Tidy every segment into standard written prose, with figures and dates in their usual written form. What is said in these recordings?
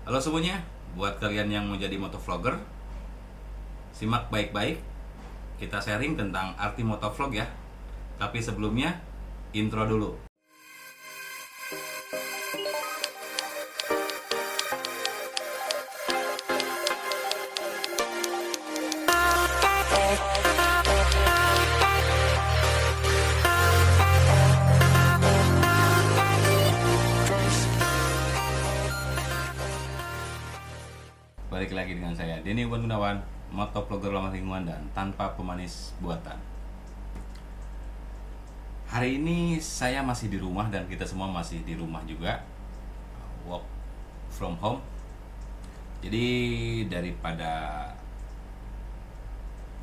Halo semuanya, buat kalian yang mau jadi motovlogger, simak baik-baik. Kita sharing tentang arti motovlog ya. Tapi sebelumnya, intro dulu. Balik lagi dengan saya, Denny Gunawan, motovlogger ramah lingkungan dan tanpa pemanis buatan. Hari ini saya masih di rumah dan kita semua masih di rumah juga, work from home. Jadi daripada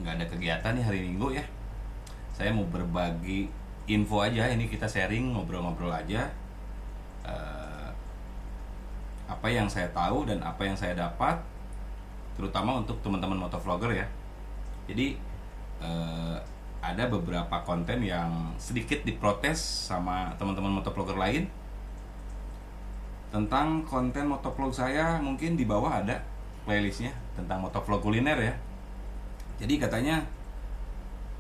nggak ada kegiatan nih hari Minggu ya, saya mau berbagi info aja. Ini kita sharing, ngobrol-ngobrol aja, eh, apa yang saya tahu dan apa yang saya dapat, terutama untuk teman-teman motovlogger ya. Jadi eh, ada beberapa konten yang sedikit diprotes sama teman-teman motovlogger lain tentang konten motovlog saya. Mungkin di bawah ada playlistnya tentang motovlog kuliner ya. Jadi katanya,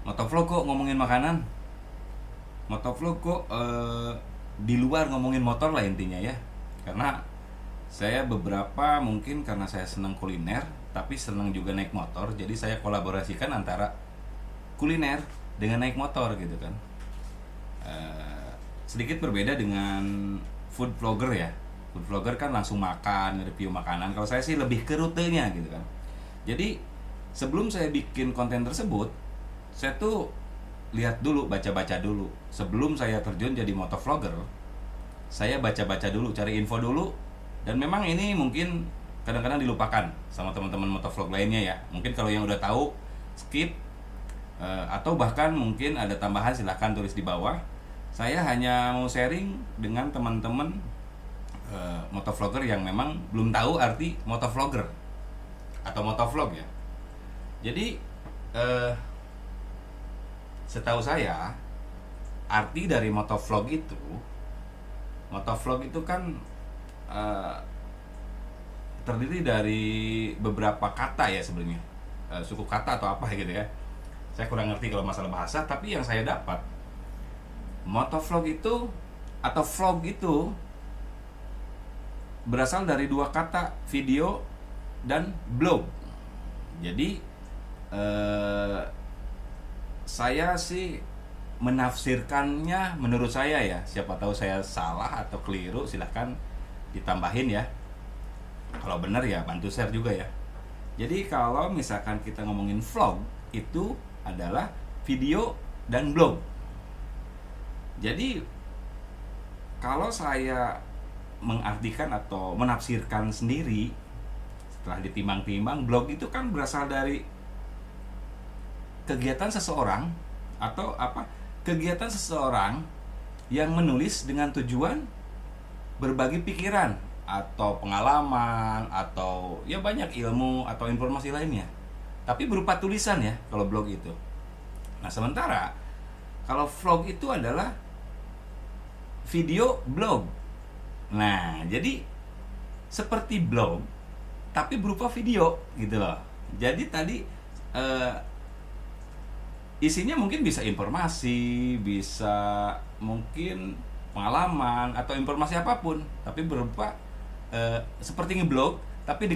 motovlog kok ngomongin makanan, motovlog kok di luar ngomongin motor lah intinya ya. Karena saya beberapa, mungkin karena saya senang kuliner tapi senang juga naik motor, jadi saya kolaborasikan antara kuliner dengan naik motor gitu kan. Sedikit berbeda dengan food vlogger ya. Food vlogger kan langsung makan, review makanan. Kalau saya sih lebih ke rutenya gitu kan. Jadi sebelum saya bikin konten tersebut, saya tuh lihat dulu, baca-baca dulu. Sebelum saya terjun jadi motovlogger, saya baca-baca dulu, cari info dulu. Dan memang ini mungkin kadang-kadang dilupakan sama teman-teman motovlog lainnya ya. Mungkin kalau yang udah tahu, skip. Atau bahkan mungkin ada tambahan, silahkan tulis di bawah. Saya hanya mau sharing dengan teman-teman motovlogger yang memang belum tahu arti motovlogger atau motovlog ya. Jadi setahu saya, arti dari motovlog itu kan terdiri dari beberapa kata ya sebenarnya, suku kata atau apa gitu ya. Saya kurang ngerti kalau masalah bahasa, tapi yang saya dapat, motovlog itu atau vlog itu berasal dari dua kata, video dan blog. Jadi saya sih menafsirkannya menurut saya ya, siapa tahu saya salah atau keliru, silahkan ditambahin ya. Kalau benar ya bantu share juga ya. Jadi kalau misalkan kita ngomongin vlog, itu adalah video dan blog. Jadi kalau saya mengartikan atau menafsirkan sendiri setelah ditimbang-timbang, blog itu kan berasal dari kegiatan seseorang atau apa? Kegiatan seseorang yang menulis dengan tujuan berbagi pikiran atau pengalaman atau ya banyak ilmu atau informasi lainnya. Tapi berupa tulisan ya kalau blog itu. Nah, sementara kalau vlog itu adalah video blog. Nah, jadi seperti blog tapi berupa video gitu loh. Jadi tadi isinya mungkin bisa informasi, bisa mungkin pengalaman atau informasi apapun, tapi berupa seperti ngeblog tapi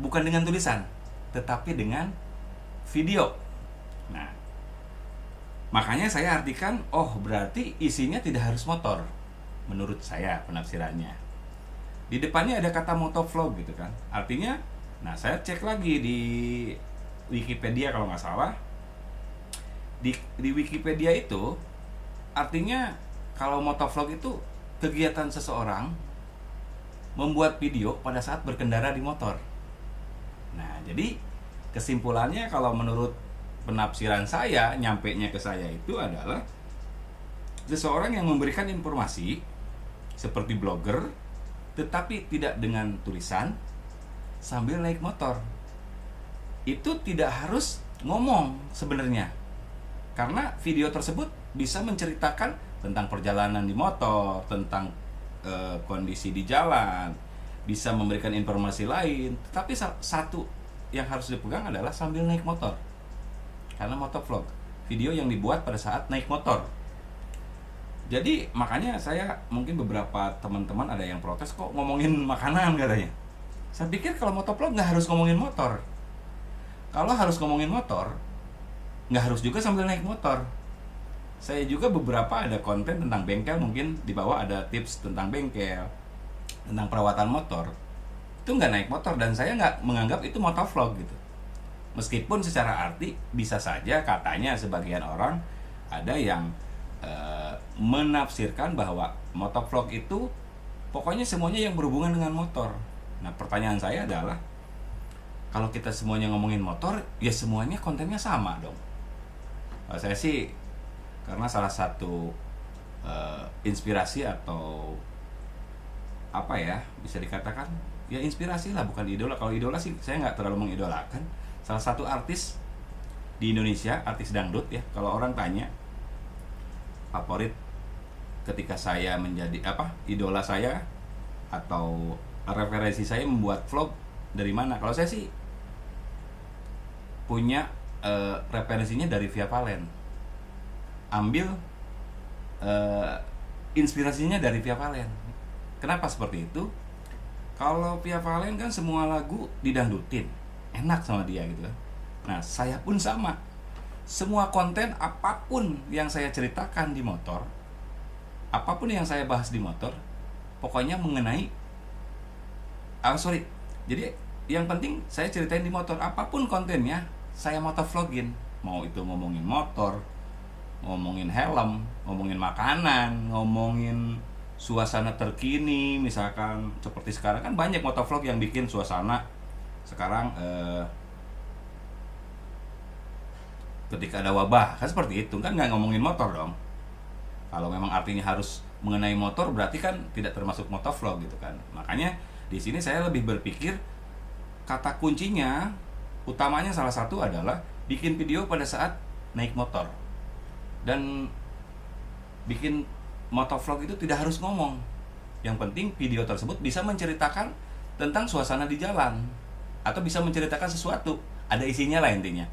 bukan dengan tulisan, tetapi dengan video. Nah, makanya saya artikan, oh berarti isinya tidak harus motor. Menurut saya penafsirannya. Di depannya ada kata motovlog gitu kan. Artinya, nah saya cek lagi di Wikipedia kalau nggak salah. Di Wikipedia itu artinya kalau motovlog itu kegiatan seseorang membuat video pada saat berkendara di motor. Nah, jadi kesimpulannya kalau menurut penafsiran saya, nyampainya ke saya itu adalah seseorang yang memberikan informasi seperti blogger, tetapi tidak dengan tulisan sambil naik motor. Itu tidak harus ngomong sebenarnya, karena video tersebut bisa menceritakan tentang perjalanan di motor, tentang kondisi di jalan, bisa memberikan informasi lain. Tetapi satu yang harus dipegang adalah sambil naik motor, karena motovlog, video yang dibuat pada saat naik motor. Jadi makanya saya, mungkin beberapa teman-teman ada yang protes, kok ngomongin makanan katanya. Saya pikir kalau motovlog nggak harus ngomongin motor. Kalau harus ngomongin motor, nggak harus juga sambil naik motor. Saya juga beberapa ada konten tentang bengkel, mungkin di bawah ada tips tentang bengkel, tentang perawatan motor. Itu nggak naik motor, dan saya nggak menganggap itu motovlog gitu. Meskipun secara arti bisa saja katanya sebagian orang ada yang menafsirkan bahwa motovlog itu pokoknya semuanya yang berhubungan dengan motor. Nah, pertanyaan saya adalah, kalau kita semuanya ngomongin motor, ya semuanya kontennya sama dong. Saya sih, karena salah satu inspirasi atau apa ya, bisa dikatakan ya inspirasi lah, bukan idola. Kalau idola sih saya nggak terlalu mengidolakan. Salah satu artis di Indonesia, artis dangdut ya, kalau orang tanya favorit ketika saya menjadi idola saya atau referensi saya membuat vlog dari mana, kalau saya sih punya referensinya dari Via Valen. Ambil inspirasinya dari Via Valen. Kenapa seperti itu? Kalau Via Valen kan semua lagu didangdutin, enak sama dia gitu kan. Nah, saya pun sama. Semua konten apapun yang saya ceritakan di motor, apapun yang saya bahas di motor, pokoknya mengenai jadi yang penting saya ceritain di motor, apapun kontennya saya motovlogin. Mau itu ngomongin motor, ngomongin helm, ngomongin makanan, ngomongin suasana terkini. Misalkan seperti sekarang kan banyak motovlog yang bikin suasana sekarang ketika ada wabah, kan seperti itu kan, nggak ngomongin motor dong. Kalau memang artinya harus mengenai motor, berarti kan tidak termasuk motovlog gitu kan. Makanya di sini saya lebih berpikir kata kuncinya utamanya salah satu adalah bikin video pada saat naik motor. Dan bikin motovlog itu tidak harus ngomong. Yang penting video tersebut bisa menceritakan tentang suasana di jalan, atau bisa menceritakan sesuatu, ada isinya lah intinya.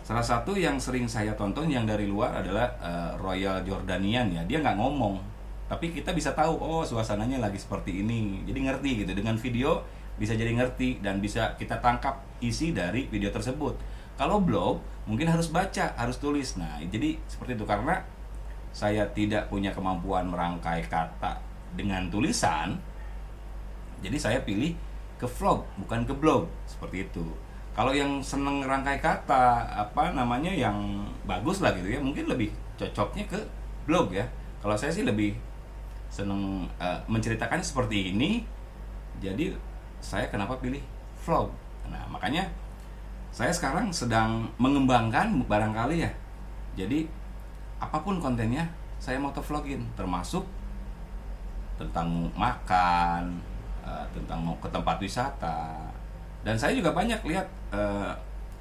Salah satu yang sering saya tonton yang dari luar adalah Royal Jordanian ya. Dia nggak ngomong, tapi kita bisa tahu, oh suasananya lagi seperti ini. Jadi ngerti gitu, dengan video bisa jadi ngerti dan bisa kita tangkap isi dari video tersebut. Kalau blog mungkin harus baca, harus tulis. Nah, jadi seperti itu. Karena saya tidak punya kemampuan merangkai kata dengan tulisan, jadi saya pilih ke vlog, bukan ke blog, seperti itu. Kalau yang seneng rangkai kata, yang bagus lah gitu ya, mungkin lebih cocoknya ke blog ya. Kalau saya sih lebih seneng menceritakannya seperti ini. Jadi saya kenapa pilih vlog. Nah, makanya saya sekarang sedang mengembangkan barangkali ya. Jadi apapun kontennya saya motovlogin, termasuk tentang makan, tentang mau ke tempat wisata. Dan saya juga banyak lihat,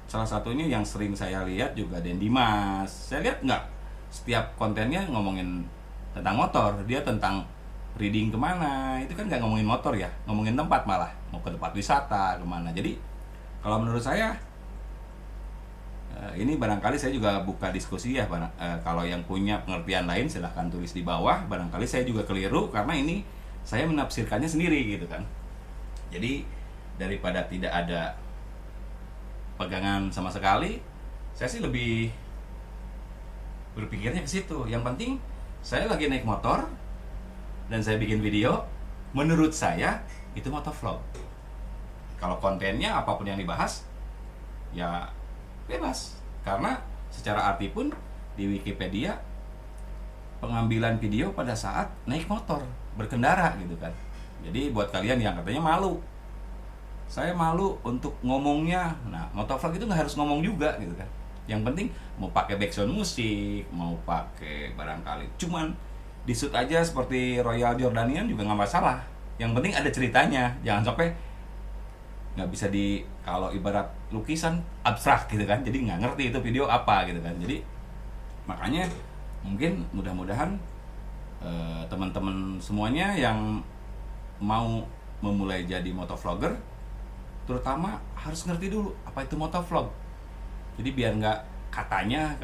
salah satunya yang sering saya lihat juga Den Dimas. Saya lihat nggak setiap kontennya ngomongin tentang motor, dia tentang reading kemana, itu kan nggak ngomongin motor ya, ngomongin tempat, malah mau ke tempat wisata kemana. Jadi kalau menurut saya ini barangkali saya juga buka diskusi ya, kalau yang punya pengertian lain silahkan tulis di bawah. Barangkali saya juga keliru karena ini saya menafsirkannya sendiri gitu kan. Jadi daripada tidak ada pegangan sama sekali, saya sih lebih berpikirnya ke situ. Yang penting saya lagi naik motor dan saya bikin video, menurut saya itu motovlog. Kalau kontennya apapun yang dibahas ya bebas, karena secara arti pun di Wikipedia pengambilan video pada saat naik motor, berkendara gitu kan. Jadi buat kalian yang katanya malu, saya malu untuk ngomongnya, nah motovlog itu nggak harus ngomong juga gitu kan. Yang penting mau pakai background musik, mau pakai barangkali cuman di shoot aja seperti Royal Jordanian juga nggak masalah. Yang penting ada ceritanya, jangan sampai nggak bisa kalau ibarat lukisan abstrak gitu kan, jadi nggak ngerti itu video apa gitu kan. Jadi makanya mungkin mudah-mudahan teman-teman semuanya yang mau memulai jadi motovlogger, terutama harus ngerti dulu apa itu motovlog. Jadi biar nggak katanya,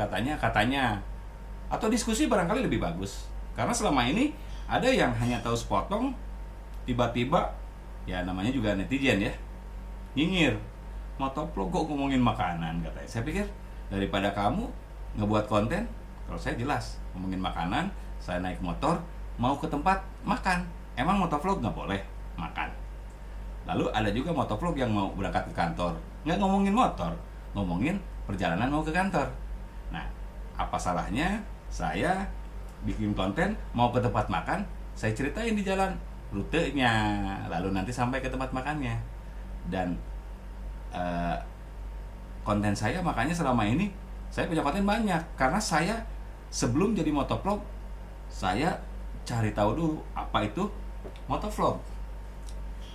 atau diskusi barangkali lebih bagus. Karena selama ini ada yang hanya tahu sepotong, tiba-tiba ya namanya juga netizen ya, nyinyir, motovlog kok ngomongin makanan katanya. Saya pikir daripada kamu ngebuat konten, kalau saya jelas ngomongin makanan, saya naik motor mau ke tempat makan. Emang motovlog nggak boleh makan? Lalu ada juga motovlog yang mau berangkat ke kantor, nggak ngomongin motor, ngomongin perjalanan mau ke kantor. Nah, apa salahnya saya bikin konten mau ke tempat makan, saya ceritain di jalan rutenya, lalu nanti sampai ke tempat makannya. Dan konten saya makanya selama ini saya punya konten banyak, karena saya sebelum jadi motovlog, saya cari tahu dulu apa itu motovlog.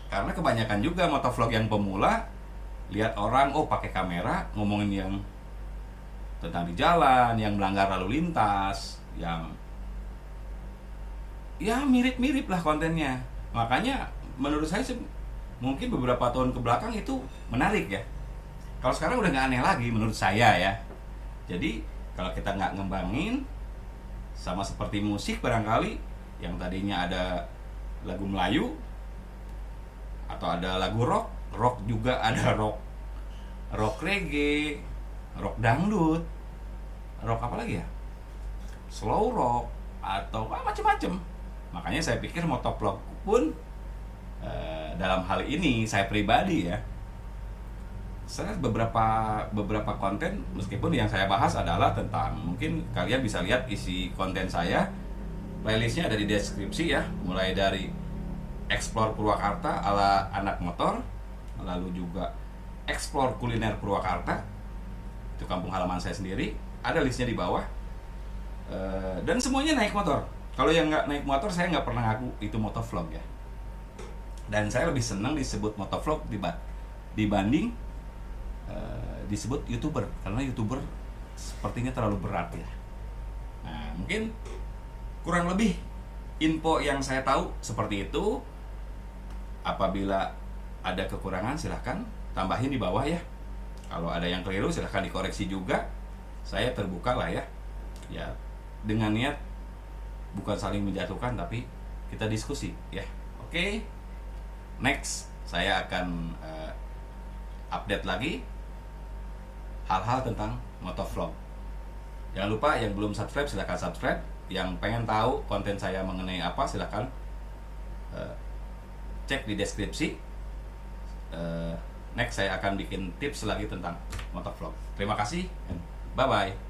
Karena kebanyakan juga motovlog yang pemula, lihat orang pakai kamera ngomongin yang tentang di jalan, yang melanggar lalu lintas, yang ya mirip-mirip lah kontennya. Makanya menurut saya mungkin beberapa tahun ke belakang itu menarik ya. Kalau sekarang udah nggak aneh lagi menurut saya ya. Jadi kalau kita nggak ngembangin, sama seperti musik barangkali, yang tadinya ada lagu Melayu atau ada lagu rock juga ada rock reggae, rock dangdut, rock apa lagi ya, slow rock atau macam-macam. Makanya saya pikir motovlog pun dalam hal ini saya pribadi ya, saya beberapa konten, meskipun yang saya bahas adalah tentang, mungkin kalian bisa lihat isi konten saya, playlistnya ada di deskripsi ya, mulai dari explore Purwakarta ala anak motor, lalu juga explore kuliner Purwakarta, itu kampung halaman saya sendiri, ada listnya di bawah. Dan semuanya naik motor. Kalau yang nggak naik motor, saya nggak pernah ngaku itu motovlog ya. Dan saya lebih senang disebut motovlog dibanding disebut YouTuber, karena YouTuber sepertinya terlalu berat ya. Nah, mungkin kurang lebih info yang saya tahu seperti itu. Apabila ada kekurangan silahkan tambahin di bawah ya. Kalau ada yang keliru silahkan dikoreksi juga. Saya terbuka lah ya. Ya, dengan niat bukan saling menjatuhkan, tapi kita diskusi ya. Oke. Next saya akan update lagi hal-hal tentang motovlog. Jangan lupa yang belum subscribe silahkan subscribe. Yang pengen tahu konten saya mengenai apa silahkan cek di deskripsi. Next saya akan bikin tips lagi tentang motovlog. Terima kasih, bye bye.